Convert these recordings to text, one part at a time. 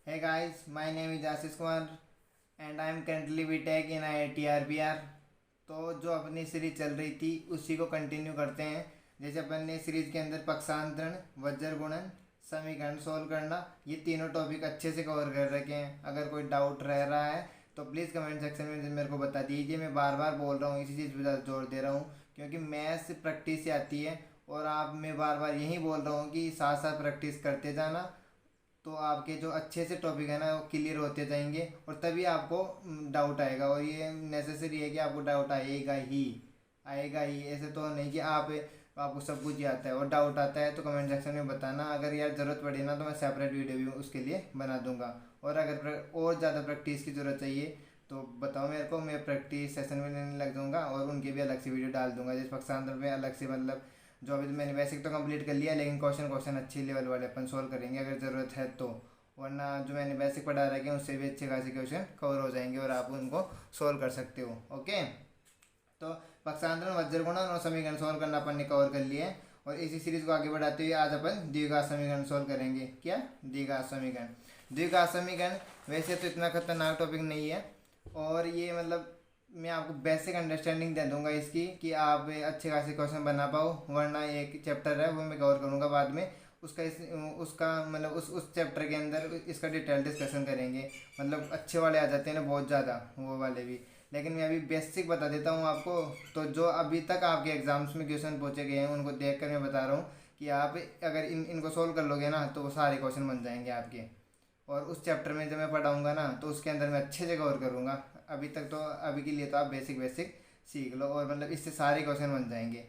Hey guys, my name is Ashish Kumar and I am currently BTech in IIT RBR। तो जो अपनी series चल रही थी उसी को कंटिन्यू करते हैं। जैसे अपन ने सीरीज के अंदर पक्षांतरण, वज्र गुणन, समीकरण सोल्व करना, ये तीनों टॉपिक अच्छे से कवर कर रखे हैं। अगर कोई डाउट रह रहा है तो प्लीज़ कमेंट सेक्शन में मेरे को बता दीजिए। मैं बार बार बोल रहा हूँ, इसी चीज़ पर ज़्यादा जोर दे रहा हूँ क्योंकि मैथ्स प्रैक्टिस से आती है। और आप मैं बार बार यही बोल रहा हूँ कि साथ साथ प्रैक्टिस करते जाना, तो आपके जो अच्छे से टॉपिक है ना वो क्लियर होते जाएंगे और तभी आपको डाउट आएगा। और ये नेसेसरी है कि आपको डाउट आएगा ही ऐसे तो नहीं कि आपको सब कुछ ही आता है। और डाउट आता है तो कमेंट सेक्शन में बताना। अगर यार ज़रूरत पड़ी ना तो मैं सेपरेट वीडियो भी उसके लिए बना दूंगा। और अगर और ज़्यादा प्रैक्टिस की ज़रूरत चाहिए तो बताओ मेरे को, मैं प्रैक्टिस सेशन में लेने लग जाऊँगा और उनके भी अलग से वीडियो डाल दूंगा। जैसे पक्षांतर में अलग से, मतलब जो अभी तो मैंने बेसिक तो कंप्लीट कर लिया, लेकिन क्वेश्चन क्वेश्चन अच्छी लेवल वाले अपन सोल्व करेंगे अगर ज़रूरत है तो। वरना जो मैंने बेसिक पढ़ा रखे हैं उससे भी अच्छे खासे क्वेश्चन कवर हो जाएंगे और आप उनको सोल्व कर सकते हो। ओके, तो पक्षांतरण, वज्र गुणन और समीकरण सोल्व करना अपन ने कवर कर लिया है। और इसी सीरीज को आगे बढ़ाते हुए आज अपन द्विघात समीकरण सोल्व करेंगे। क्या? द्विघात समीकरण। द्विघात समीकरण वैसे तो इतना खतरनाक टॉपिक नहीं है, और ये मतलब मैं आपको बेसिक अंडरस्टैंडिंग दे दूंगा इसकी कि आप अच्छे खासे क्वेश्चन बना पाओ। वरना एक चैप्टर है वो मैं कवर करूंगा बाद में, उसका मतलब उस चैप्टर के अंदर इसका डिटेल डिस्कशन करेंगे। मतलब अच्छे वाले आ जाते हैं ना बहुत ज़्यादा, वो वाले भी। लेकिन मैं अभी बेसिक बता देता हूँ आपको। तो जो अभी तक आपके एग्जाम्स में क्वेश्चन पूछे गए हैं उनको देख कर मैं बता रहा हूँ कि आप अगर इनको सोल्व कर लोगे ना तो वो सारे क्वेश्चन बन जाएंगे आपके। और उस चैप्टर में जब मैं पढ़ाऊँगा ना तो उसके अंदर मैं अच्छे से कवर करूँगा। अभी तक तो अभी के लिए तो आप बेसिक बेसिक सीख लो, और मतलब इससे सारे क्वेश्चन बन जाएंगे।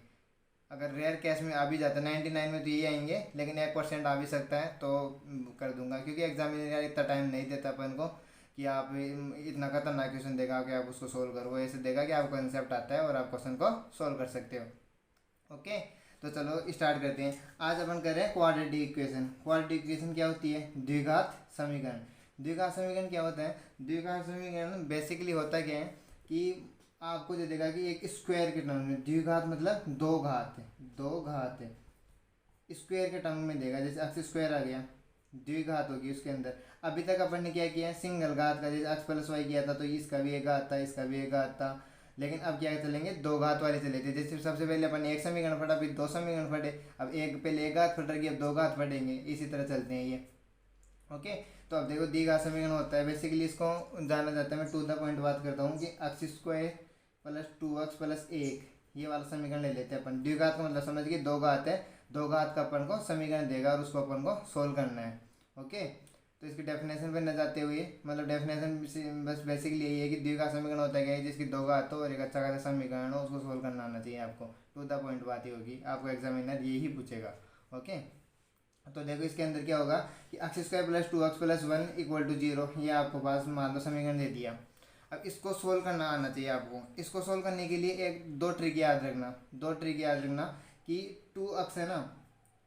अगर रेयर केस में आ भी जाता है 99 में तो ये आएंगे, लेकिन 1% आ भी सकता है तो कर दूंगा। क्योंकि एग्जामिनर यार इतना टाइम नहीं देता अपन को कि आप इतना खतरनाक क्वेश्चन देगा कि आप उसको सोल्व करो। वो ऐसे देगा कि आपको कंसेप्ट आता है और आप क्वेश्चन को सोल्व कर सकते हो। ओके, तो चलो स्टार्ट करते हैं। आज अपन कर रहे हैं क्वाड्रेटिक इक्वेशन। क्वाड्रेटिक इक्वेशन क्या होती है? द्विघात समीकरण। द्विघात समीकरण क्या होता है? द्विघात समीकरण बेसिकली होता क्या है कि आपको दे देगा कि एक स्क्वायर के टर्म में, द्विघात मतलब दो घात है, स्क्वायर के टर्म में देगा। जैसे एक्स स्क्वायर आ गया, द्विघात होगी उसके अंदर। अभी तक अपन ने क्या किया? सिंगल घात का, जैसे एक्स प्लस वाई किया था तो इसका भी एक घात था, इसका भी एक घात था। लेकिन अब क्या चलेंगे? दो घात वाले चले थे। जैसे सबसे पहले अपन ने एक समीकरण पढ़ा, फिर दो समीकरण पढ़े, अब एक पहले एक घात पढ़ रही है, अब दो घात पढ़ेंगे। इसी तरह चलते हैं ये। ओके, तो अब देखो द्विघात समीकरण होता है बेसिकली, इसको जाना जाता है। मैं टू द पॉइंट बात करता हूँ कि x square plus 2x plus एक, ये वाला समीकरण ले लेते हैं अपन। द्विघात का मतलब समझ गए, दो घात है, दो घात का अपन को समीकरण देगा और उसको अपन को सोल्व करना है। ओके, तो इसकी डेफिनेशन पे न जाते हुए, मतलब डेफिनेशन बस बेसिकली यही है कि द्विघात समीकरण होता है जिसकी दो घात हो और एक अच्छा खासा समीकरण हो, उसको सोल्व करना आना चाहिए आपको। टू द पॉइंट बात ही होगी, आपको एग्जामिनर यही पूछेगा। ओके, तो देखो इसके अंदर क्या होगा कि x square plus 2x plus 1 equal to 0, ये आपको पास मान लो समीकरण दे दिया। अब इसको सोल्व करना आना चाहिए आपको। इसको सोल्व करने के लिए एक दो ट्रिक याद रखना, कि 2x है ना,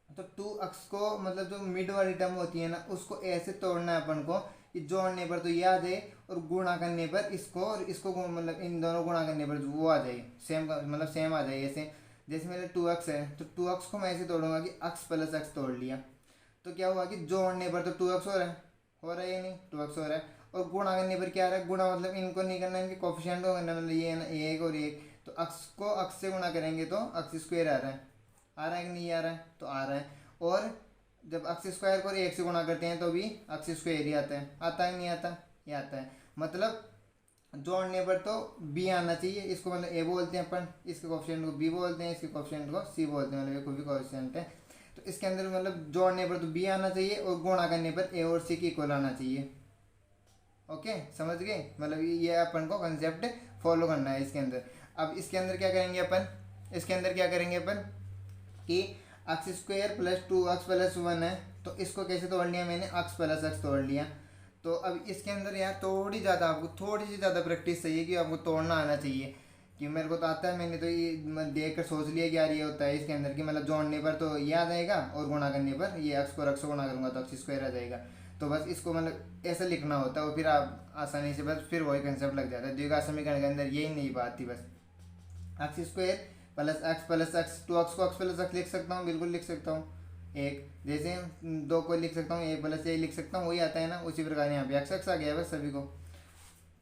तो 2x को मतलब जो मिड वाली टर्म होती है ना उसको ऐसे तोड़ना है अपन को कि जोड़ने पर तो ये आ जाए और गुणा करने पर इसको और इसको मतलब इन दोनों गुणा करने पर वो आ जाए सेम, मतलब सेम आ जाए ऐसे। जैसे मेरे 2x है तो 2x को मैं ऐसे तोड़ूंगा कि x प्लस एक्स तोड़ लिया, तो क्या हुआ कि जोड़ने पर तो 2x हो रहा है या नहीं? 2x हो रहा है। और गुणा करने पर क्या आ रहा है? गुणा मतलब इनको नहीं करना, इनके कोफिशिएंट को करना, मतलब ये है ना एक और एक, तो x को x से गुणा करेंगे तो x स्क्वायर आ रहा है कि नहीं आ रहा है? तो आ रहा है। और जब एक्स स्क्वायर को एक से गुणा करते हैं तो भी एक्स स्क्वायर ही आता है नहीं आता? ये आता है। मतलब जोड़ने पर तो बी आना चाहिए, इसको मतलब ए बोलते हैं अपन, इसके कोफिशिएंट को बी बोलते हैं, इसके कोफिशिएंट को सी बोलते हैं, मतलब ये कोई भी कोफिशिएंट है। तो इसके अंदर मतलब जोड़ने पर तो बी आना चाहिए और गुणा करने पर ए और सी की इक्वल आना चाहिए। ओके, समझ गए? मतलब ये अपन को कंसेप्ट फॉलो करना है इसके अंदर। अब इसके अंदर क्या करेंगे अपन? कि x square plus 2x plus 1 है, तो इसको कैसे तोड़ लिया मैंने? x प्लस एक्स तोड़ लिया। तो अब इसके अंदर यार आपको थोड़ी सी ज़्यादा प्रैक्टिस चाहिए कि आपको तोड़ना आना चाहिए। कि मेरे को तो आता है, मैंने तो ये देख कर सोच लिया कि यार ये होता है इसके अंदर कि मतलब जोड़ने पर तो ये आ जाएगा और गुणा करने पर ये एक्स को एक्स को गुणा करूँगा तो एक्स स्क्वायर आ जाएगा। तो बस इसको मतलब ऐसा लिखना होता है और फिर आप आसानी से बस फिर वही कंसेप्ट लग जाता है। द्विघात समीकरण के अंदर यही नहीं बात थी। बस x square plus x 2x को एक्स प्लस एक्स लिख सकता हूँ, बिल्कुल लिख सकता हूँ। एक, जैसे 2 को लिख सकता हूँ, 1 + a लिख सकता हूँ, वही आता है ना। उसी प्रकार यहाँ पे x आ गया बस सभी को।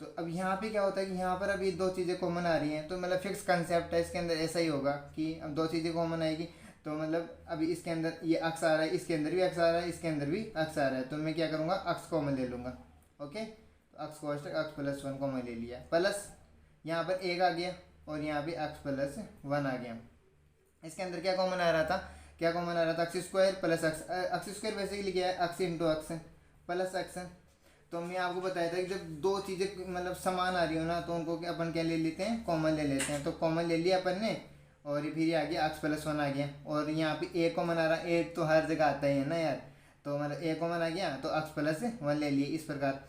तो अब यहाँ पे क्या होता है कि यहाँ पर अभी 2 चीज़ें कॉमन आ रही हैं, तो मतलब फिक्स कंसेप्ट है इसके अंदर, ऐसा ही होगा कि अब 2 चीज़ें कॉमन आएगी। तो मतलब अभी इसके अंदर ये अक्स आ रहा है, इसके अंदर भी अक्स आ रहा है, इसके अंदर भी अक्स आ रहा है, तो मैं क्या करूँगा, अक्स कॉमन ले लूँगा। ओके, तो अक्स कोष्टक x+1 कॉमन ले लिया, प्लस यहाँ पर 1 आ गया और यहाँ पे x+1 आ गया। इसके अंदर क्या कॉमन आ रहा था, क्या कॉमन आ रहा था, x² प्लस x² बेसिकली क्या है, x into x plus x। तो मैं आपको बताया था कि जब 2 चीज़ें मतलब समान आ रही हो ना, तो उनको अपन क्या ले लेते हैं, कॉमन ले लेते हैं। तो कॉमन ले लिया अपन ने, और फिर ये आ गया x+1 आ गया, और यहाँ पे a कॉमन आ रहा है, a तो हर जगह आता ही है ना यार, तो मतलब a कॉमन आ गया तो x+1 ले लिए इस प्रकार।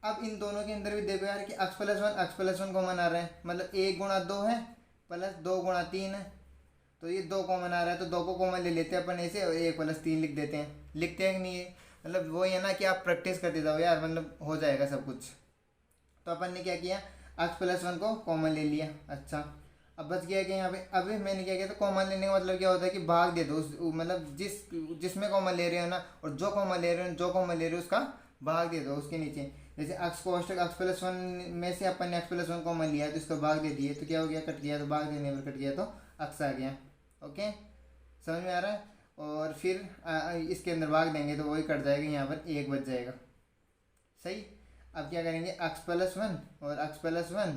अब इन दोनों के अंदर भी देखो यार कि x+1 कॉमन आ रहा है, मतलब 1 × 2 है प्लस 2 × 3 है, तो ये 2 कॉमन आ रहा है, तो 2 को कॉमन ले लेते हैं अपन ऐसे, और 1+3 लिख देते हैं। लिखते हैं कि नहीं है, मतलब वो है ना कि आप प्रैक्टिस करते जाओ यार, मतलब हो जाएगा सब कुछ। तो अपन ने क्या किया, x+1 को कॉमन ले लिया। अच्छा, अब बच गया कि यहाँ पे, अभी मैंने क्या किया, तो कॉमन लेने का मतलब क्या होता है कि भाग दे दो मतलब जिसमें कॉमन ले रहे हो ना, और जो कॉमन ले रहे हो उसका भाग दे दो उसके नीचे। जैसे x कोष्टक x+1 में से अपन ने x+1 कॉमन लिया, तो इसको भाग दे दिए, तो क्या हो गया, कट गया, तो भाग देने पर कट गया तो x आ गया। ओके, समझ में आ रहा है। और फिर इसके अंदर भाग देंगे तो वही कट जाएगा, यहाँ पर 1 बच जाएगा। सही। अब क्या करेंगे, x+1 और x+1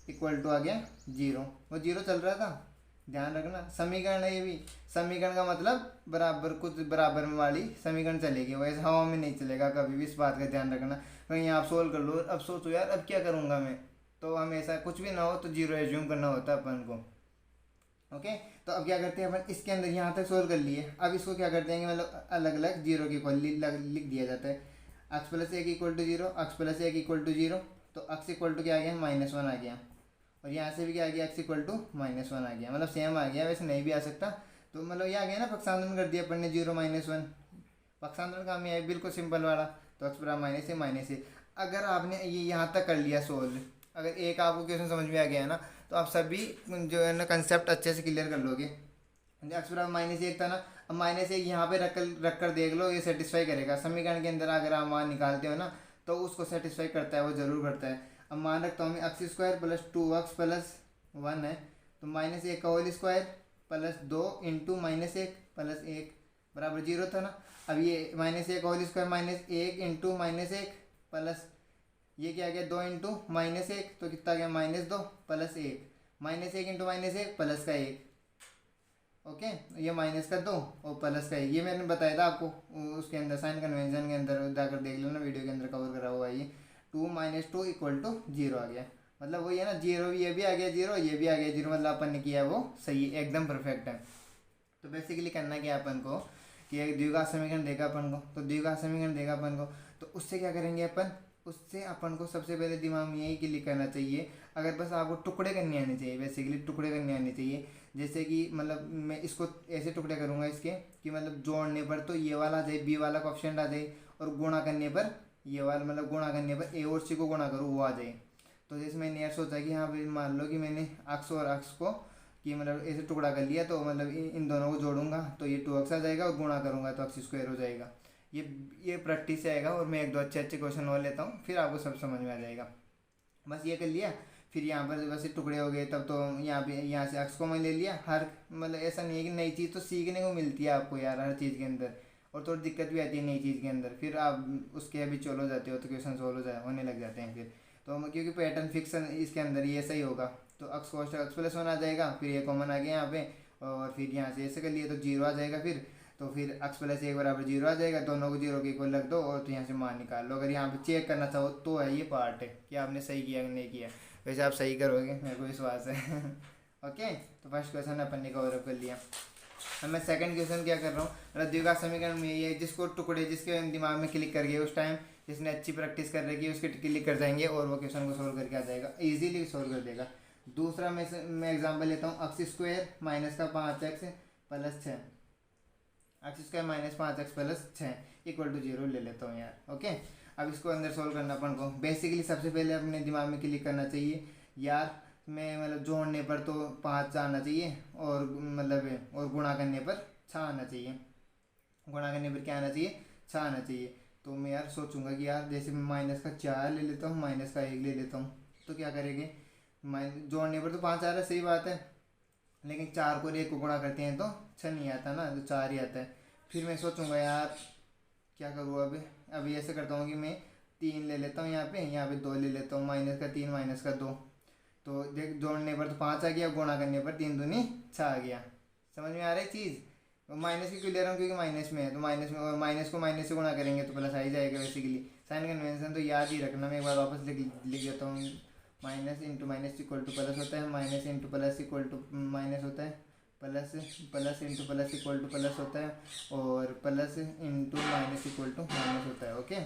इक्वल टू आ गया 0, वो 0 चल रहा था, ध्यान रखना। समीकरण है ये भी, समीकरण का मतलब बराबर, कुछ बराबर में वाली समीकरण चलेगी, वैसे हवा में नहीं चलेगा कभी भी, इस बात का ध्यान रखना। कहीं आप सोल्व कर लो, अब सोचो यार अब क्या करूँगा मैं, तो हमेशा कुछ भी ना हो तो 0 एज्यूम करना होता है अपन को। ओके, तो अब क्या करते हैं अपन, इसके अंदर यहाँ तक सोल्व कर लिए, अब इसको क्या करते हैं कि मतलब अलग अलग 0 के इक्वल लिख दिया जाता है। x+1 equal to 0, x+1 equal to 0, तो x इक्वल टू क्या आ गया, -1 आ गया, और यहाँ से भी क्या आ गया, x इक्वल टू -1 आ गया, मतलब सेम आ गया, वैसे नहीं भी आ सकता। तो मतलब ये आ गया ना, पक्षांतरण कर दिया अपन ने 0 -1, पक्षांतरण काम ये है बिल्कुल सिंपल वाला। तो x बराबर -a। अगर आपने ये यहाँ तक कर लिया सोल्व, अगर एक आपको क्वेश्चन समझ में आ गया है ना, तो आप सभी जो है ना कंसेप्ट अच्छे से क्लियर कर लोगे। x बराबर -1 था ना, अब -1 यहाँ पे रख कर देख लो, ये सेटिस्फाई करेगा समीकरण के अंदर। अगर आप मान निकालते हो ना, तो उसको सेटिस्फाई करता है, वो जरूर करता है। अब मान रखता हूँ मैं x² प्लस 2x प्लस 1 है, तो -1 का whole square plus 2 into -1 plus 1 बराबर 0 था ना। अब ये -1 का होल स्क्वायर -1 इंटू -1 प्लस ये क्या गया, 2 इंटू -1, तो कितना गया, -2 प्लस 1, -1 इंटू -1 प्लस का 1। ओके, ये माइनस का 2 और प्लस का 1, ये मैंने बताया था आपको उसके अंदर, साइन कन्वेंशन के अंदर जाकर देख लो ना, वीडियो के अंदर कवर करा हुआ है ये। 2 - 2 इक्वल टू 0 आ गया, मतलब वही है ना, 0 ये भी आ गया 0, ये भी आ गया 0, मतलब अपन ने किया वो सही है, एकदम परफेक्ट है। तो बेसिकली करना क्या है अपन को कि एक द्विघात समीकरण देगा अपन को, तो द्विघात समीकरण देगा अपन को, तो उससे क्या करेंगे अपन, उससे अपन को सबसे पहले दिमाग में यही क्लिक करना चाहिए, अगर बस आपको टुकड़े करने आने चाहिए, बेसिकली टुकड़े करने आने चाहिए। जैसे कि मतलब मैं इसको ऐसे टुकड़े करूँगा इसके, कि मतलब जोड़ने पर तो ये वाला आ जाए, बी वाला कोएफिशिएंट आ जाए, और गुणा करने पर ये वाला, मतलब गुणा करने पर ए और सी को गुणा करूँ वो आ जाए। तो जैसे मैंने यार सोचा कि हाँ भाई मान लो कि मैंने अक्स और अक्स को कि मतलब ऐसे टुकड़ा कर लिया, तो मतलब इन दोनों को जोड़ूंगा तो ये 2x आ जाएगा, और गुणा करूँगा तो x² हो जाएगा। ये प्रैक्टिस से आएगा, और मैं 1-2 अच्छे अच्छे क्वेश्चन और लेता हूँ, फिर आपको सब समझ में आ जाएगा। बस ये कर लिया, फिर यहाँ पर बस ये टुकड़े हो गए, तब तो यहाँ पे यहाँ से x को मैं ले लिया। हर मतलब ऐसा नहीं है कि नई चीज़ तो सीखने को मिलती है आपको यार हर चीज़ के अंदर, और थोड़ी दिक्कत भी आती है नई चीज़ के अंदर, फिर आप उसके अभी चलो जाते हो तो क्वेश्चन सोल्व होने लग जाते हैं फिर। तो क्योंकि पैटर्न फिक्स इसके अंदर ये सही होगा, तो x कोष्टक x+1 आ जाएगा, फिर ये कॉमन आ गया यहाँ पे, और फिर यहाँ से ऐसे कर लिए तो 0 आ जाएगा फिर, तो फिर x+1 बराबर 0 आ जाएगा, दोनों को 0 के इक्वल रख दो, और तो यहाँ से मान निकाल लो। अगर यहाँ पे चेक करना चाहो तो है ये पार्ट है कि आपने सही किया कि नहीं किया, वैसे आप सही करोगे मेरे को विश्वास है। ओके, तो फर्स्ट क्वेश्चन अपन ने कवर अप कर लिया। अब मैं सेकंड क्वेश्चन क्या कर रहा हूँ, मतलब द्विघात समीकरण में ये जिसको टुकड़े जिसके दिमाग में क्लिक कर गए उस टाइम, जिसने अच्छी प्रैक्टिस कर रखी है उसके क्लिक कर जाएंगे, और वो क्वेश्चन को सोल्व करके आ जाएगा, इजीली सोल्व कर देगा। दूसरा मैं एग्जांपल लेता हूँ, x² - 5x plus 6, x² - 5x plus 6 equal to 0 ले लेता हूँ यार। ओके, अब इसको अंदर सोल्व करना अपन को, बेसिकली सबसे पहले अपने दिमाग में क्लिक करना चाहिए यार, मैं मतलब जोड़ने पर तो 5 आना चाहिए, और मतलब और गुणा करने पर 6 आना चाहिए। गुणा करने पर क्या आना चाहिए, 6 आना चाहिए। तो मैं यार सोचूंगा कि यार जैसे मैं माइनस का 4 ले लेता हूँ, माइनस का 1 ले लेता हूँ, तो क्या करेंगे, जोड़ने पर तो 5 आ रहा है, सही बात है, लेकिन 4 को 1 को गुणा करते हैं तो 6 नहीं आता ना, तो 4 ही आता है। फिर मैं सोचूंगा यार क्या करूँ अब ऐसे करता हूँ कि मैं 3 ले लेता हूँ, यहाँ पे 2 ले लेता हूँ, माइनस का 3 माइनस का 2, तो देख जोड़ने पर तो 5 आ गया, गुणा करने पर 3 दूनी 6 आ गया। समझ में आ रहा है चीज़। तो माइनस की क्यों ले रहा हूँ, क्योंकि माइनस में है, तो माइनस में, और माइनस को माइनस से गुणा करेंगे तो प्लस आ ही जाएगा बेसिकली। साइन कन्वेंशन तो याद ही रखना, मैं एक बार वापस लिख देता हूँ। Minus into minus equal to plus होता है, minus into plus equal to minus होता है, plus plus into plus equal to plus होता है, और plus into minus equal to minus होता है। ओके,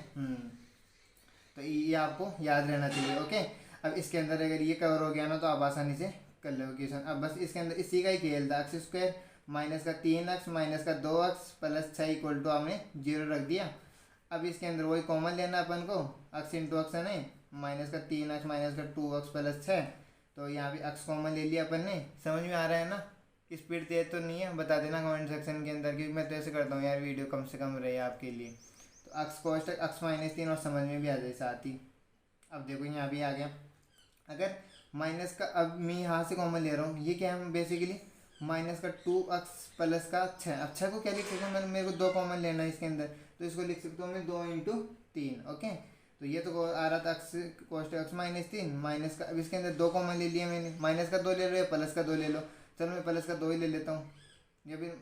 तो ये आपको याद रहना चाहिए। ओके, अब इसके अंदर अगर ये कवर हो गया ना तो आप आसानी से कर लो क्वेश्चन। अब बस इसके अंदर इसी का ही खेल था, एक्स स्क्वायर माइनस का 3x माइनस का 2x प्लस 6 इक्वल टू आपने 0 रख दिया। अब इसके अंदर वही कॉमन लेना अपन को, x इंटू एक्स है नहीं, माइनस का 3x माइनस का 2x प्लस 6, तो यहाँ पे x कॉमन ले लिया अपन ने। समझ में आ रहा है ना, स्पीड तेज तो नहीं है, बता देना कमेंट सेक्शन के अंदर, क्योंकि मैं तो ऐसे करता हूँ यार, वीडियो कम से कम रहे आपके लिए। तो एक्स कोष्ट एक्स माइनस 3 और समझ में भी आ जाए साथ ही। अब देखो यहाँ भी आ गया, अगर माइनस का, अब मैं यहाँ से कॉमन ले रहा हूँ, ये क्या है बेसिकली माइनस का 2x प्लस का 6। अब 6 को क्या लिख सकता हूँ, मेरे को 2 कॉमन लेना है इसके अंदर, तो इसको लिख सकता हूँ मैं 2 इंटू 3। ओके, तो ये तो आ रहा था एक्स कोष्ट एक्स माइनस 3 माइनस का, अब इसके अंदर 2 कॉमन ले लिया मैंने, माइनस का 2 ले लो या प्लस का 2 ले लो, चलो मैं प्लस का 2 ही ले लेता हूँ, या फिर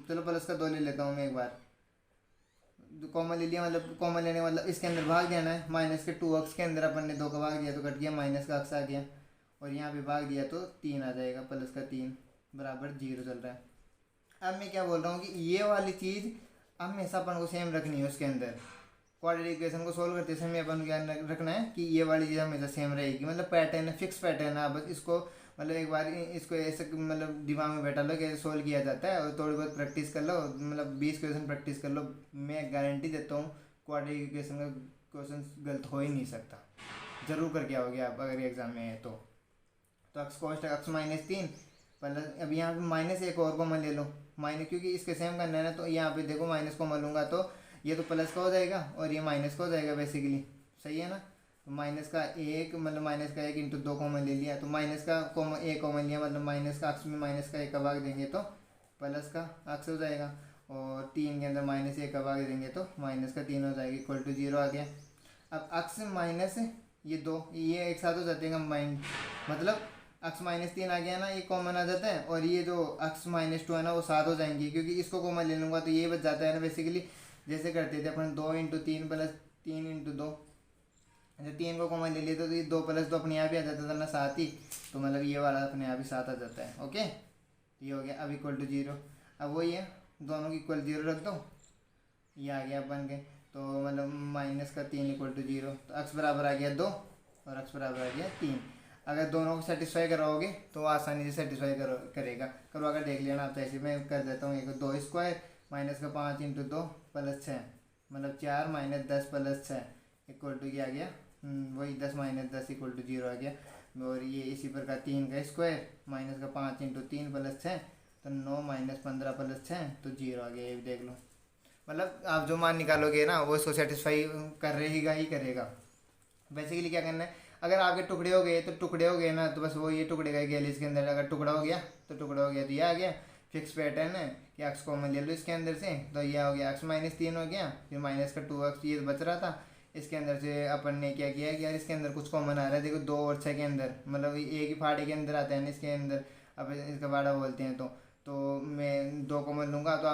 चलो प्लस का 2 ले लेता हूँ मैं एक बार, कॉमन ले लिया, मतलब कॉमन लेने मतलब इसके अंदर भाग देना है, माइनस के 2x के अंदर अपन ने 2 का भाग दिया तो कट गया, माइनस का x आ गया, और यहाँ पे भाग दिया तो 3 आ जाएगा, प्लस का 3 बराबर 0 चल रहा है। अब मैं क्या बोल रहा हूँ कि ये वाली चीज़ हमेशा अपन को सेम रखनी है उसके अंदर, क्वाड्रेटिक इक्वेशन को सोल्व करते समय अपन को क्या रखना है कि ये वाली चीज़ हमेशा सेम रहेगी, मतलब पैटर्न है, फिक्स पैटर्न है। बस इसको मतलब एक बार इसको ऐसे मतलब दिमाग में बैठा लो कि सोल्व किया जाता है, और थोड़ी बहुत प्रैक्टिस कर लो, मतलब 20 क्वेश्चन प्रैक्टिस कर लो, मैं गारंटी देता हूँ क्वाड्रेटिक इक्वेशन का क्वेश्चन गलत हो ही नहीं सकता, जरूर करके आओगे आप अगर एग्जाम में है तो। एक्स कोष्ट एक्स माइनस 3 प्लस, अब यहाँ पे माइनस एक और कॉमन ले लो, माइनस क्योंकि इसके सेम करना है ना, तो यहाँ पे देखो माइनस कॉमन लूँगा तो ये तो प्लस का हो जाएगा और ये माइनस का हो जाएगा बेसिकली, सही है ना। तो माइनस का 1 मतलब माइनस का 1 इंटू 2 कॉमन ले लिया, तो माइनस का एक कॉमन लिया, मतलब माइनस का अक्स में माइनस का 1 का भाग देंगे तो प्लस का अक्स हो जाएगा, और 3 के अंदर माइनस 1 का भाग देंगे तो माइनस का 3 हो जाएगा, इक्वल टू 0 आ गया। अब अक्स माइनस ये 2 ये एक साथ हो जाते हैं कंबाइंड, मतलब अक्स माइनस 3 आ गया ना, ये कॉमन आ जाता है, और ये जो अक्स माइनस 2 है ना वो साथ हो जाएंगे, क्योंकि इसको कॉमन ले लूँगा तो ये बच जाता है ना बेसिकली, जैसे करते थे अपन 2 इंटू 3 प्लस 3 इंटू 2, अच्छा 3 को कॉमन ले लिए तो ये 2 प्लस 2 अपने आप ही आ जाता था ना साथ ही, तो मतलब ये वाला अपने आप ही साथ आ जाता है। ओके, ये हो गया, अब इक्वल टू 0, अब वही है दोनों की इक्वल 0 रख दो, ये आ गया बन गए, तो मतलब माइनस का 3 इक्वल टू 0, तो एक्स बराबर आ गया 2 और एक्स बराबर आ गया 3। अगर दोनों को सेटिस्फाई कराओगे तो आसानी से सेटिस्फाई करेगा, करो अगर देख लेना आप, ऐसे मैं कर देता हूँ, एक 2 स्क्वायर माइनस का 5 इंटू 2 प्लस 6, मतलब 4 माइनस 10 प्लस 6 इक्वल टू क्या आ गया, वही 10 माइनस 10 इक्वल टू 0 आ गया। और ये इसी प्रकार 3 का स्क्वायर माइनस का 5 इंटू 3 प्लस 6, तो 9 माइनस 15 प्लस 6 तो 0 आ गया, ये भी देख लो, मतलब आप जो मान निकालोगे ना वो इसको सेटिस्फाई कर रहेगा ही करेगा। बेसिकली क्या करना है, अगर आपके टुकड़े हो गए तो टुकड़े हो गए ना, तो बस वो ये टुकड़े का गया इसके अंदर, अगर टुकड़ा हो गया तो टुकड़ा हो गया, तो ये आ गया फिक्स पैटर्न है कि एक्स कॉमन ले लो इसके अंदर से, तो ये हो गया एक्स माइनस 3 हो गया, फिर माइनस का 2x ये बच रहा था, इसके अंदर से अपन ने क्या किया कि यार इसके अंदर कुछ कॉमन आ रहा है, देखो 2 और 6 के अंदर, मतलब एक ही फाड़े के अंदर आता है ना इसके अंदर, अब इसका फाड़ा बोलते हैं, तो मैं 2 कॉमन लूँगा, तो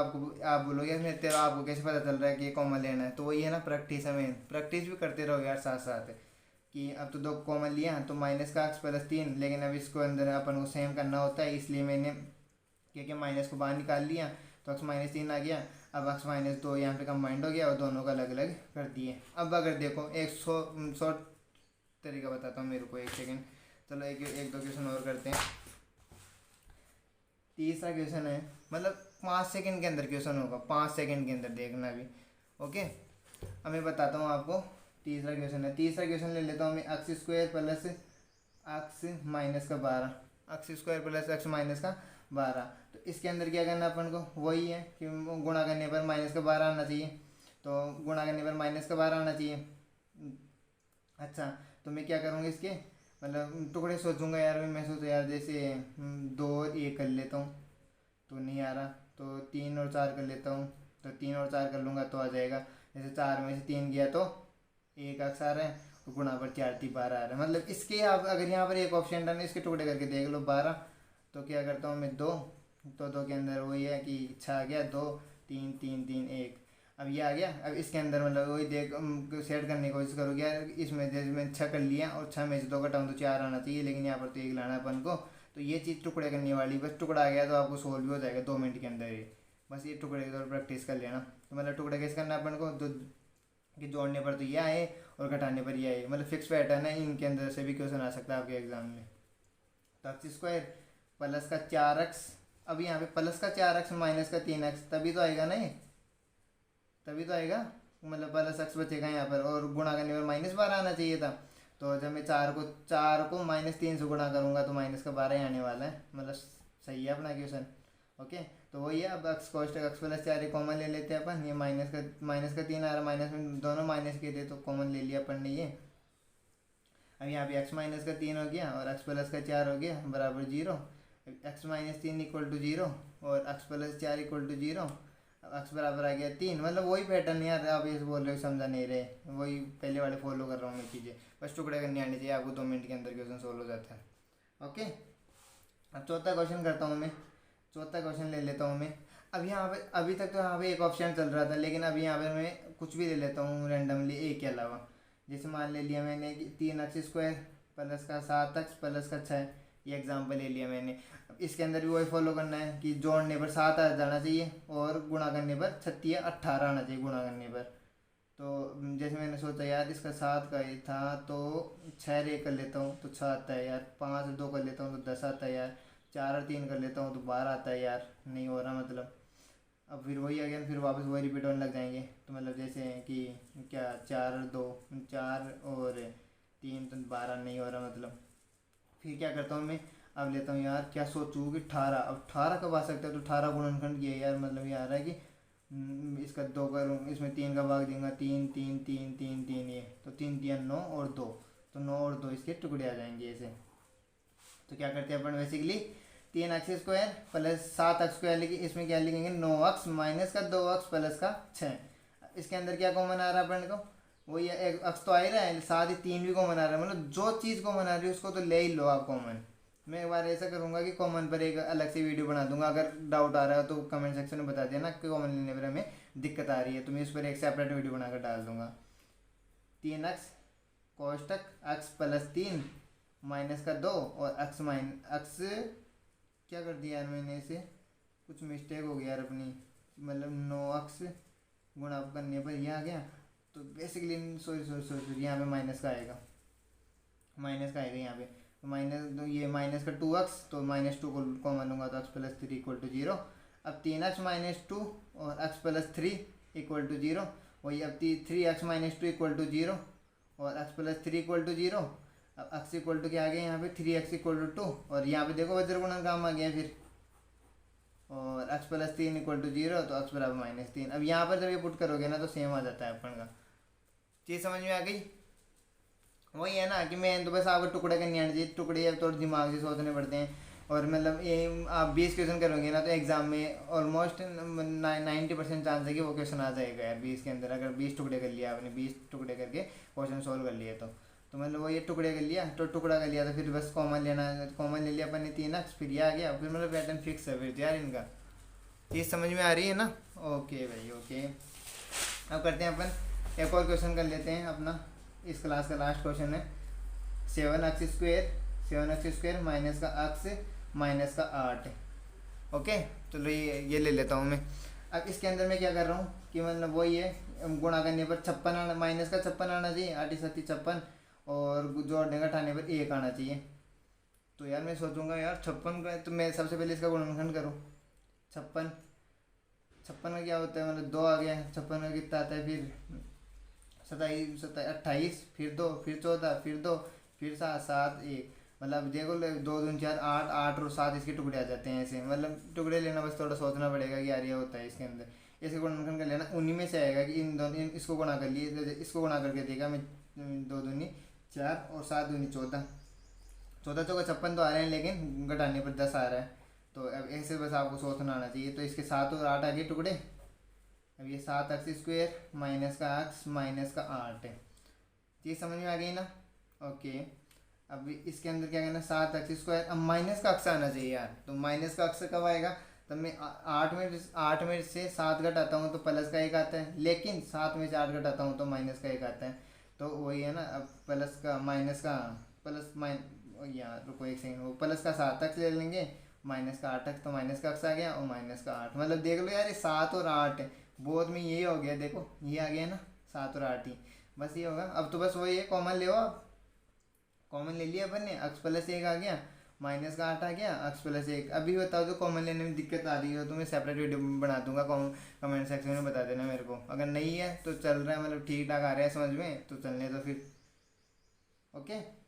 आप बोलोगे मैं तेरा आपको कैसे पता चल रहा है कि ये कॉमन लेना है, तो वही है ना प्रैक्टिस, हमें प्रैक्टिस भी करते रहो यार साथ साथ, कि अब तो 2 कॉमन लिया तो माइनस का एक्स प्लस 3, लेकिन अब इसको अंदर अपन को सेम करना होता है, इसलिए मैंने क्या माइनस को बाहर निकाल लिया, तो एक्स माइनस 3 आ गया, अब एक्स माइनस 2 यहाँ पे कंबाइंड हो गया और दोनों का अलग अलग कर दिए। अब अगर देखो एक शॉर्ट तरीका बताता हूँ, मेरे को 1 सेकेंड, चलो एक दो क्वेश्चन और करते हैं। तीसरा क्वेश्चन है, मतलब 5 सेकंड के अंदर क्वेश्चन होगा, 5 सेकंड के अंदर देखना भी। ओके, अब मैं बताता हूँ आपको, तीसरा क्वेश्चन है, तीसरा क्वेश्चन ले लेता हूँ मैं, x square plus x minus का 12, x square plus x minus का 12। तो इसके अंदर क्या करना अपन को, वही है कि गुणा करने पर माइनस का 12 आना चाहिए, तो गुणा करने पर माइनस का 12 आना चाहिए। अच्छा, तो मैं क्या करूँगा इसके मतलब टुकड़े सोचूंगा यार, मैं सोचूँ यार जैसे 2 और 1 कर लेता हूँ तो नहीं आ रहा, तो 3 और 4 कर लेता हूँ, तो 3 और 4 कर लूँगा तो आ जाएगा। जैसे 4 में से 3 गया तो 1 अक्स आ रहा है, तो गुणा पर 4 3 12 आ रहा है। मतलब इसके आप अगर यहाँ पर एक ऑप्शन डन इसके टुकड़े करके देख लो 12, तो क्या करता हूँ मैं 2, तो 2 के अंदर वही है कि 6 आ गया, 2 3 3 3 1, अब ये आ गया। अब इसके अंदर मतलब वही देख सेट करने की कोशिश करोगे यार, इसमें जैसे मैंने 6 कर लिया और 6 में से 2 घटाऊँ तो 4 आना चाहिए, लेकिन यहाँ पर तो 1 लाना अपन को, तो ये चीज़ टुकड़े करने वाली, बस टुकड़ा आ गया तो आपको सोल्व भी हो जाएगा 2 मिनट के अंदर ही। बस ये टुकड़े की तरफ प्रैक्टिस कर लेना। तो मतलब टुकड़े कैसे करना अपन को, तो कि जोड़ने पर तो यह आए और घटाने पर यह आए, मतलब फिक्स पैटर्न है, इनके अंदर से भी क्वेश्चन आ सकता है आपके एग्जाम में। तो एक्स स्क्वायर प्लस का 4x, अब यहाँ पे प्लस का 4x माइनस का 3x, तभी तो आएगा ना ये, तभी तो आएगा, मतलब प्लस एक्स बचेगा यहाँ पर, और गुणा करने पर माइनस 12 आना चाहिए था। तो जब मैं 4 को -3 से गुणा करूँगा तो माइनस का 12 ही आने वाला है, मतलब सही है अपना क्वेश्चन। ओके, तो वही है। अब एक्स कोष्टक एक्स प्लस 4 कॉमन ले लेते हैं अपन, ये माइनस का 3 आ रहा, माइनस में दोनों माइनस के थे तो कॉमन ले लिया अपन ने ये। अब यहाँ पे x माइनस का 3 हो गया और x प्लस का 4 हो गया बराबर 0, x-3 इक्वल टू 0 और x प्लस 4 इक्वल टू 0। अब x बराबर आ गया 3, मतलब वही पैटर्न यार, आप ये बोल रहे हो समझा नहीं रहे, वही पहले वाले फॉलो कर रहा हूँ मैं चीज़ें, बस टुकड़े करने आने चाहिए आपको, 2 मिनट के अंदर क्वेश्चन सोल्व हो जाता है। ओके, अब चौथा क्वेश्चन करता हूँ मैं, चौथा क्वेश्चन ले लेता हूँ मैं। अब यहाँ पे अभी तक तो यहाँ पे एक ऑप्शन चल रहा था, लेकिन अभी यहाँ पे मैं कुछ भी ले लेता हूँ रैंडमली एक के अलावा। जैसे मान ले लिया मैंने कि 3x² प्लस का 7x प्लस का 6, ये एग्जाम्पल ले लिया मैंने। अब इसके अंदर भी वही फॉलो करना है कि जोड़ने पर 7 आ जाना चाहिए और गुणा करने पर 36 या 18 आना चाहिए गुणा करने पर। तो जैसे मैंने सोचा यार इसका 7 का ही था तो 6 रे कर लेता हूँ तो 6 आता है यार, 5 और 2 कर लेता हूँ तो 10 आता है यार, 4 और 3 कर लेता हूँ तो 12 आता है यार, नहीं हो रहा मतलब। अब फिर वही अगेन फिर वापस वही रिपीट होने लग जाएंगे, तो मतलब जैसे कि क्या 4 और 2 4 और 3 तो 12 नहीं हो रहा मतलब। फिर क्या करता हूँ मैं, अब लेता हूँ यार क्या सोचूँ कि 18, अब 18 कब आ सकता है, तो 18 गुणनखंड किया यार, मतलब ये आ रहा है कि इसका 2 करूँ, इसमें 3 का भाग दूंगा, 3 3 3 3 3 ये, तो 3 3 9 और 2, तो 9 और 2 इसके टुकड़े आ जाएंगे ऐसे। तो क्या करते हैं अपन बेसिकली 3x² प्लस 7x², लेकिन इसमें क्या लिखेंगे 9x माइनस का 2x प्लस का 6। इसके अंदर क्या कॉमन आ रहा है अपन को, वही एक अक्स तो आ ही रहा है, साथ ही 3 भी कॉमन आ रहा है, मतलब जो चीज़ कॉमन आ रही है उसको तो ले ही लो आप कॉमन। मैं एक बार ऐसा करूँगा कि कॉमन पर एक अलग से वीडियो बना दूंगा, अगर डाउट आ रहा है तो कमेंट सेक्शन में बता देना कि कॉमन लेने पर हमें दिक्कत आ रही है, तो मैं इस पर एक सेपरेट वीडियो बनाकर डाल दूंगा। 3x कोष्टक x प्लस 3 माइनस का 2 और x क्या कर दिया यार मैंने, इसे कुछ मिस्टेक हो गया यार अपनी, मतलब 9x गुणा करने पर यह आ गया, तो बेसिकली सॉरी यहाँ पे माइनस का आएगा, यहाँ पे तो माइनस, तो ये माइनस का 2x, तो -2 को कॉमन लूँगा तो x प्लस 3 इक्वल टू 0। अब 3x माइनस 2 और x प्लस 3 इक्वल टू 0, वही अब 3x माइनस 2 इक्वल टू 0 और x प्लस 3 इक्वल टू 0। अब x इक्वल टू क्या आ गया यहाँ पे 3x इक्वल टू 2, और यहाँ पे देखो वज्र गुणन काम आ गया फिर, और x प्लस 3 इक्वल टू 0, तो x बराबर -3। अब यहाँ पर जब ये पुट करोगे ना तो सेम आ जाता है अपन का। चीज़ समझ में आ गई, वही है ना कि मैं तो बस आपको टुकड़े करनी आनी चाहिए, टुकड़े अब थोड़े दिमाग से सोचने पड़ते हैं, और मतलब ये आप 20 क्वेश्चन करोगे ना तो एग्जाम में ऑलमोस्ट 90% चांस है कि वो क्वेश्चन आ जाएगा यार 20 के अंदर, अगर 20 टुकड़े कर लिया आपने, 20 टुकड़े करके क्वेश्चन सोल्व कर लिए तो मतलब वो ये टुकड़े कर लिया, तो टुकड़ा कर लिया तो फिर बस कॉमन लेना, कॉमन ले लिया अपन ने 3x, फिर ये आ गया, फिर मतलब पैटर्न फिक्स है फिर यार इनका। चीज़ समझ में आ रही है ना, ओके भाई ओके। अब करते हैं अपन एक और क्वेश्चन कर लेते हैं अपना, इस क्लास का लास्ट क्वेश्चन है 7x² माइनस का x माइनस का 8। ओके, चलो ये ले लेता हूँ मैं। अब इसके अंदर मैं क्या कर रहा हूँ कि मतलब वही है, गुणा करने पर 56 आना, माइनस का 56 आना चाहिए, 8 7 56, और जोड़ने का घटाने पर 1 आना चाहिए। तो यार मैं सोचूंगा यार 56 का, तो मैं सबसे पहले इसका गुणनखंड करूँ, 56 का क्या होता है, मतलब 2 आ गया, 56 का कितना आता है फिर 27 28, फिर 2 फिर 14 फिर 2 फिर 7 7 1, मतलब देखो 2 2 4 8, 8 और 7 इसके टुकड़े आ जाते हैं ऐसे, मतलब टुकड़े लेना बस थोड़ा सोचना पड़ेगा कि यार ये होता है इसके अंदर। इसके गुणनखंड कर लेना, उन्हीं में से आएगा कि इन दोनों इसको गुणा कर लिए, इसको गुणा करके देखा मैं, 2 दूनी 4 और 7 दूनी 14, 14 चौका 56 तो आ रहे हैं, लेकिन घटाने पर 10 आ रहा है। तो अब ऐसे बस आपको सोचना आना चाहिए। तो इसके 7 और 8 आ गए टुकड़े। अब ये 7x² माइनस का x माइनस का 8 है। चीज़ समझ में आ गई ना? ओके। अब इसके अंदर क्या करना, 7x², अब माइनस का अक्स आना चाहिए यार। तो माइनस का अक्स कब आएगा, तब मैं 8 में से 7 घटाता हूँ तो प्लस का 1 आता है, लेकिन 7 में से 8 घटाता हूँ तो माइनस का 1 आता है। तो वही है ना, अब प्लस का माइनस का प्लस यार रुको एक सेकंड, वो प्लस का 7x ले लेंगे, माइनस का 8x, तो माइनस का अक्स आ गया और माइनस का 8। मतलब देख लो यार, ये 7 और 8 है, बोध में यही हो गया, देखो ये आ गया ना 7 और 8 ही, बस ये होगा। अब तो बस वही है, कॉमन ले आप, कॉमन ले लिया अपन ने, अक्स प्लस 1 आ गया, माइनस का 8 आ गया, अक्स प्लस 1। अभी बताओ जो कॉमन लेने में दिक्कत आ रही हो तो मैं सेपरेट वीडियो बना दूंगा, कमेंट सेक्शन में बता देना मेरे को। अगर नहीं है तो चल रहा है, मतलब ठीक ठाक आ रहा है समझ में, तो चलने तो फिर ओके।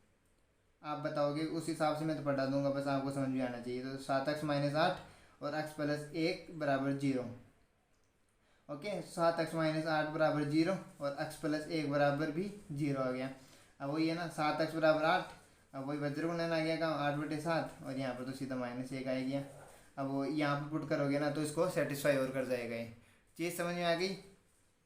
आप बताओगे उस हिसाब से मैं तो पढ़ा दूंगा, बस आपको समझ में आना चाहिए। तो 7x माइनस 8 और x प्लस 1 बराबर 0। ओके, 7x माइनस 8 बराबर 0 और x प्लस 1 बराबर भी 0 आ गया। अब वही है ना, 7x बराबर 8, अब वही वज्रगुणन आ गया काम 8/7, और यहाँ पर तो सीधा -1 आ गया। अब वो यहाँ पर पुट करोगे ना तो इसको सेटिस्फाई और कर जाएगा ये। चीज़ समझ में आ गई?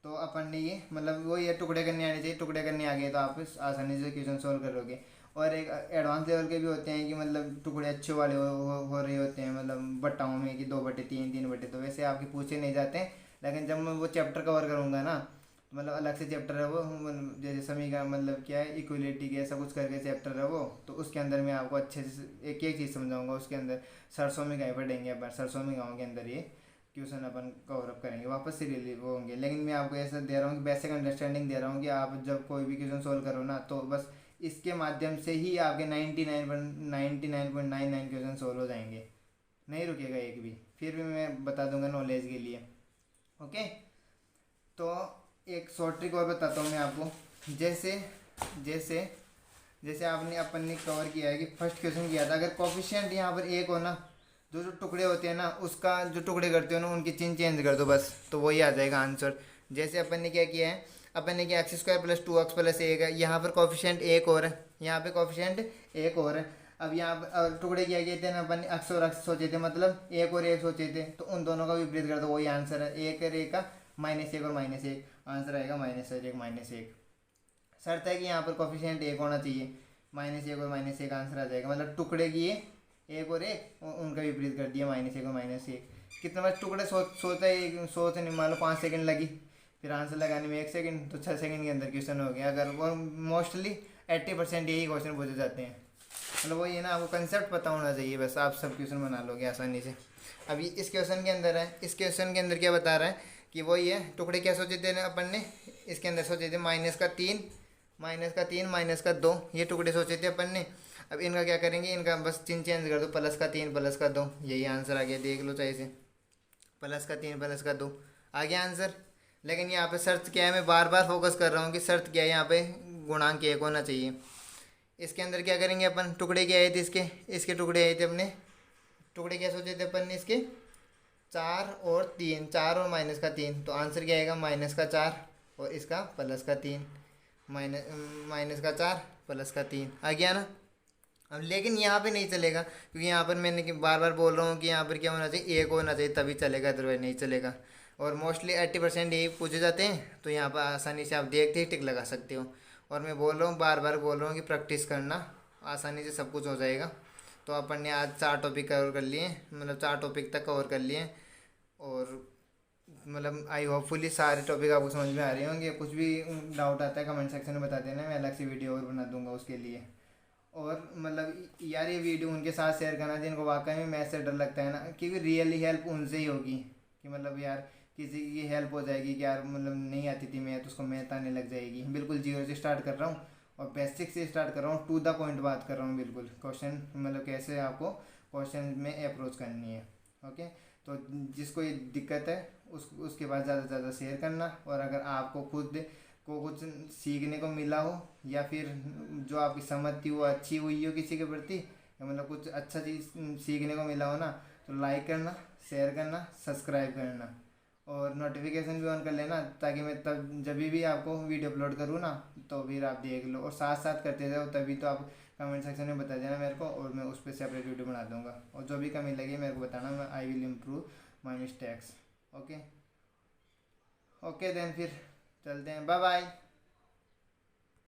तो अपन ने ये मतलब वो ये टुकड़े करने आने चाहिए, टुकड़े करने आ गए तो आप आसानी से क्वेश्चन सोल्व करोगे। और एक एडवांस लेवल के भी होते हैं कि मतलब टुकड़े अच्छे वाले हो रहे होते हैं, मतलब बट्टाओं में कि 2/3 3/2, वैसे आपके पूछे नहीं जाते हैं। लेकिन जब मैं वो चैप्टर कवर करूँगा ना, तो मतलब अलग से चैप्टर है वो, जैसे समीकरण मतलब क्या है, इक्वलिटी के ऐसा कुछ करके चैप्टर है वो, तो उसके अंदर मैं आपको अच्छे से एक एक चीज़ समझाऊंगा। उसके अंदर सरसों में गाय पढ़ेंगे अपन, सरसों में गाँव के अंदर ये क्वेश्चन अपन कवर अप करेंगे, वापस से रिलीव होंगे। लेकिन मैं आपको ऐसा दे रहा हूँ कि बेसिक अंडरस्टैंडिंग दे रहा हूँ कि आप जब कोई भी क्वेश्चन सोल्व करो ना, तो बस इसके माध्यम से ही आपके 99.99 क्वेश्चन सोल्व हो जाएंगे, नहीं रुकेगा एक भी। फिर भी मैं बता दूंगा नॉलेज के लिए। ओके, तो एक शॉर्ट ट्रिक और बताता हूँ मैं आपको। जैसे जैसे जैसे आपने अपन ने कवर किया है कि फर्स्ट क्वेश्चन किया था, अगर कोफिशिएंट यहाँ पर 1 हो ना, जो जो टुकड़े होते हैं ना, उसका जो टुकड़े करते हो ना उनकी चिन्ह चेंज कर दो बस, तो वही आ जाएगा आंसर। जैसे अपन ने क्या किया है, अपन ने किया x² प्लस 2x प्लस 1 है, यहाँ पर कोफिशिएंट 1 और है, यहाँ पे कोफिशिएंट 1 और है। अब यहाँ पर टुकड़े क्या किए थे ना अपन ने, x और x सोचे थे, मतलब 1 और 1 सोचे थे, तो उन दोनों का विपरीत कर दो, वही आंसर है। 1 और 1 का -1 और -1, आंसर आएगा -1 -1। शर्त है कि यहाँ पर कोफिशिएंट 1 होना चाहिए, -1 और -1 आंसर आ जाएगा। मतलब टुकड़े किए 1 और 1, उनका विपरीत कर दिया -1 और -1। कितने बार टुकड़े सोचने में मान लो 5 सेकंड लगी, फिर आंसर लगाने में 1 सेकंड, तो 6 सेकंड के अंदर क्वेश्चन हो गया। अगर वो मोस्टली 80% यही क्वेश्चन पूछे जाते हैं। मतलब वही है ना, आपको कंसेप्ट पता होना चाहिए, बस आप सब क्वेश्चन बना लोगे आसानी से। अभी इस क्वेश्चन के अंदर है, इस क्वेश्चन के अंदर क्या बता रहा है कि वही है, टुकड़े क्या सोचे थे अपन ने, इसके अंदर सोचे थे -3 -2, ये टुकड़े सोचे थे अपन ने। अब इनका क्या करेंगे, इनका बस चिन्ह चेंज कर दो, +3 +2, यही आंसर आ गया, देख लो चाहे से, +3 +2 आ गया आंसर। लेकिन यहाँ पे शर्त क्या है, मैं बार बार फोकस कर रहा हूँ कि शर्त क्या है, यहाँ पे गुणांक 1 होना चाहिए। इसके अंदर क्या करेंगे अपन, टुकड़े क्या आए थे इसके, इसके टुकड़े आए थे अपने, टुकड़े क्या सोचे थे अपन ने इसके, 4 और 3, 4 और -3, तो आंसर क्या आएगा -4 और इसका +3, -4 +3 आ गया ना। अब लेकिन यहाँ पे नहीं चलेगा, क्योंकि यहाँ पर मैंने बार बार बोल रहा हूँ कि यहाँ पर क्या होना चाहिए, 1 होना चाहिए, तभी चलेगा, अदरवाइज नहीं चलेगा। और मोस्टली 80% यही पूछे जाते हैं, तो यहाँ पर आसानी से आप देखते ही टिक लगा सकते हो। और मैं बोल रहा हूँ, बार बार बोल रहा हूँ कि प्रैक्टिस करना, आसानी से सब कुछ हो जाएगा। तो अपन ने आज 4 टॉपिक कवर कर लिए, मतलब 4 टॉपिक तक कवर कर लिए। और मतलब आई होपफुली सारे टॉपिक आपको समझ में आ रहे होंगे। कुछ भी डाउट आता है कमेंट सेक्शन में बता देना, मैं अलग से वीडियो और बना दूंगा उसके लिए। और मतलब यार ये वीडियो उनके साथ शेयर करना जिनको वाकई में मैथ से डर लगता है ना, क्योंकि रियली हेल्प उनसे ही होगी, कि मतलब यार किसी की हेल्प हो जाएगी कि यार मतलब नहीं आती थी मैथ, उसको मैथ आने लग जाएगी। बिल्कुल जीरो से स्टार्ट कर रहा हूँ और बेसिक से स्टार्ट कर रहा हूँ, टू द पॉइंट बात कर रहा हूँ बिल्कुल। क्वेश्चन मतलब कैसे आपको क्वेश्चन में अप्रोच करनी है। ओके, तो जिसको ये दिक्कत है उसके बाद ज़्यादा से ज़्यादा शेयर करना। और अगर आपको खुद को कुछ सीखने को मिला हो, या फिर जो आपकी समझ थी वो अच्छी हुई हो किसी के प्रति, या मतलब कुछ अच्छा चीज़ सीखने को मिला हो ना, तो लाइक करना, शेयर करना, सब्सक्राइब करना और नोटिफिकेशन भी ऑन कर लेना, ताकि मैं तब जब भी आपको वीडियो अपलोड करूँ ना तो फिर आप देख लो, और साथ साथ करते जाओ, तभी तो आप कमेंट सेक्शन में बता देना मेरे को, और मैं उस पर सेपरेट वीडियो बना दूंगा, और जो भी कमी लगी मेरे को बताना, मैं I will improve my mistakes. Okay okay then, फिर चलते हैं, बाय बाय।